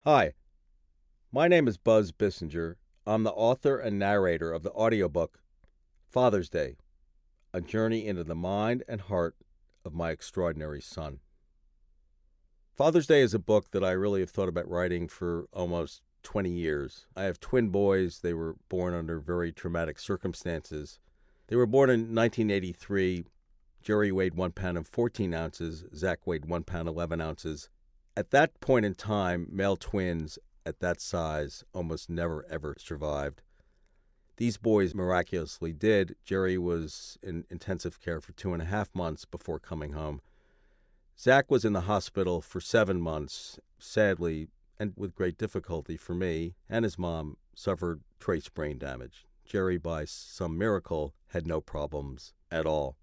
Hi, my name is Buzz Bissinger. I'm the author and narrator of the audiobook Father's Day, A Journey into the Mind and Heart of My Extraordinary Son. Father's Day is a book that I really have thought about writing for almost 20 years. I have twin boys. They were born under very traumatic circumstances. They were born in 1983. Jerry weighed 1 pound and 14 ounces. Zach weighed 1 pound 11 ounces. At that point in time, male twins at that size almost never, ever survived. These boys miraculously did. Jerry was in intensive care for 2.5 months before coming home. Zach was in the hospital for 7 months. Sadly, and with great difficulty for me, and his mom suffered trace brain damage. Jerry, by some miracle, had no problems at all.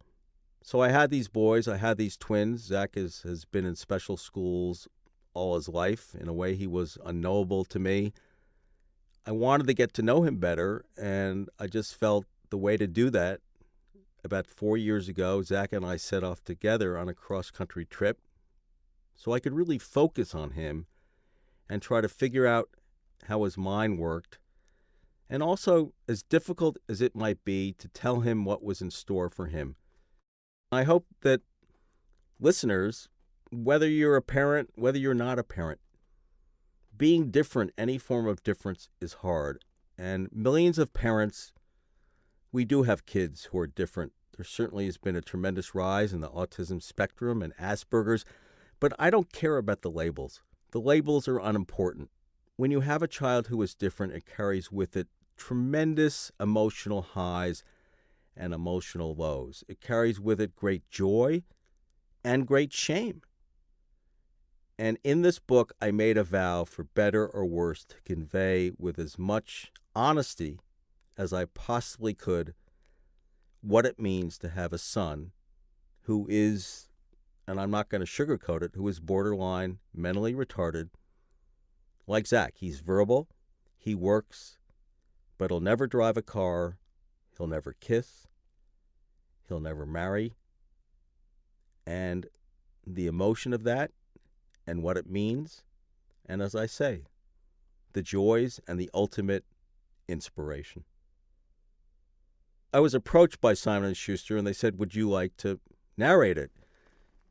So I had these boys. I had these twins. Zach has been in special schools all his life. In a way, he was unknowable to me. I wanted to get to know him better, and I just felt the way to do that. About 4 years ago, Zach and I set off together on a cross-country trip so I could really focus on him and try to figure out how his mind worked, and also, as difficult as it might be, to tell him what was in store for him. I hope that listeners, whether you're a parent, whether you're not a parent, being different, any form of difference is hard. And millions of parents, we do have kids who are different. There certainly has been a tremendous rise in the autism spectrum and Asperger's, but I don't care about the labels. The labels are unimportant. When you have a child who is different, it carries with it tremendous emotional highs and emotional lows. It carries with it great joy and great shame. And in this book, I made a vow, for better or worse, to convey with as much honesty as I possibly could what it means to have a son who is, and I'm not going to sugarcoat it, who is borderline mentally retarded. Like Zach, he's verbal, he works, but he'll never drive a car, he'll never kiss, he'll never marry. And the emotion of that and what it means, and as I say, the joys and the ultimate inspiration. I was approached by Simon & Schuster, and they said, would you like to narrate it?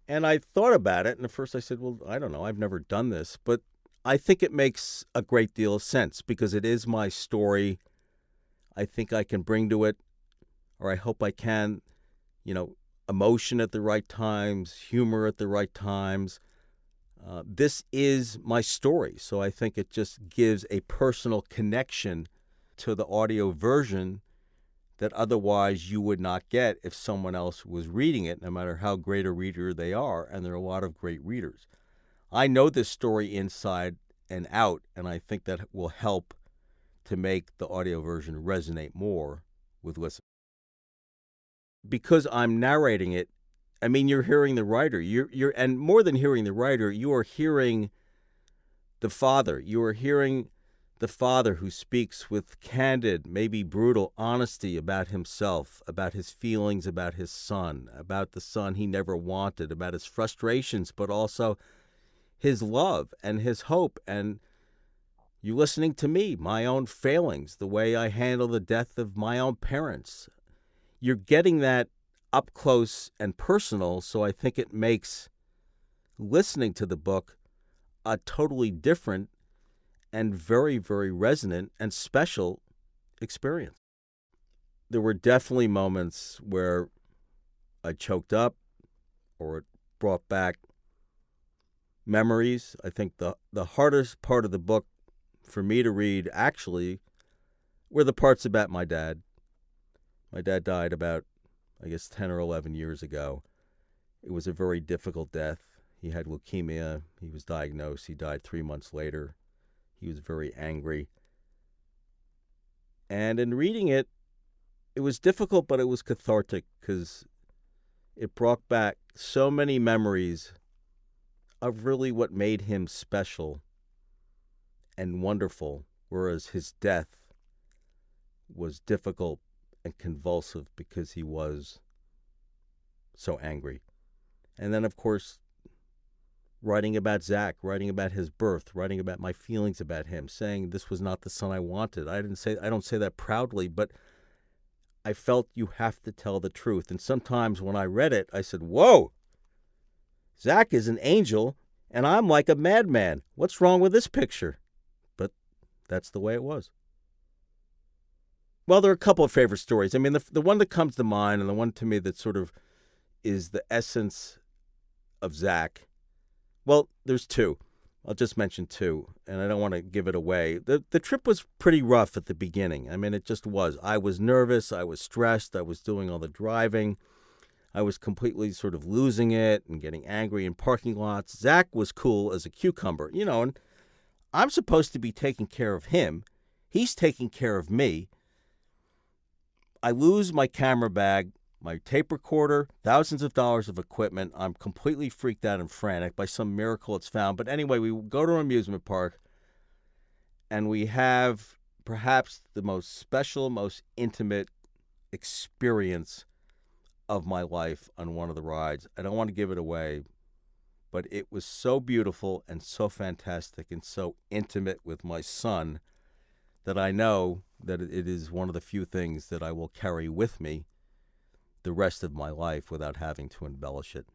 And I thought about it, and at first I said, well, I don't know, I've never done this, but I think it makes a great deal of sense because it is my story. I think I can bring to it, or I hope I can, emotion at the right times, humor at the right times. This is my story, so I think it just gives a personal connection to the audio version that otherwise you would not get if someone else was reading it, no matter how great a reader they are, and there are a lot of great readers. I know this story inside and out, and I think that will help to make the audio version resonate more with listeners. Because I'm narrating it, I mean, you're hearing the writer. You're and more than hearing the writer, you are hearing the father. You are hearing the father who speaks with candid, maybe brutal honesty about himself, about his feelings about his son, about the son he never wanted, about his frustrations, but also his love and his hope. And you're listening to me, my own failings, the way I handle the death of my own parents. You're getting that up close and personal, so I think it makes listening to the book a totally different and very, very resonant and special experience. There were definitely moments where I choked up or it brought back memories. I think the hardest part of the book for me to read actually were the parts about my dad. My dad died about, 10 or 11 years ago. It was a very difficult death. He had leukemia. He was diagnosed. He died 3 months later. He was very angry. And in reading it, it was difficult, but it was cathartic because it brought back so many memories of really what made him special and wonderful, whereas his death was difficult and convulsive because he was so angry. And then, of course, writing about Zach, writing about his birth, writing about my feelings about him, saying this was not the son I wanted. I don't say that proudly, but I felt you have to tell the truth. And sometimes when I read it, I said, whoa, Zach is an angel and I'm like a madman. What's wrong with this picture? But that's the way it was. Well, there are a couple of favorite stories. I mean, the one that comes to mind, and the one to me that sort of is the essence of Zach. Well, there's two. I'll just mention two, and I don't want to give it away. The trip was pretty rough at the beginning. I mean, it just was. I was nervous. I was stressed. I was doing all the driving. I was completely sort of losing it and getting angry in parking lots. Zach was cool as a cucumber, and I'm supposed to be taking care of him. He's taking care of me. I lose my camera bag, my tape recorder, thousands of dollars of equipment. I'm completely freaked out and frantic. By some miracle, it's found. But anyway, we go to an amusement park, and we have perhaps the most special, most intimate experience of my life on one of the rides. I don't want to give it away, but it was so beautiful and so fantastic and so intimate with my son that I know that it is one of the few things that I will carry with me the rest of my life without having to embellish it.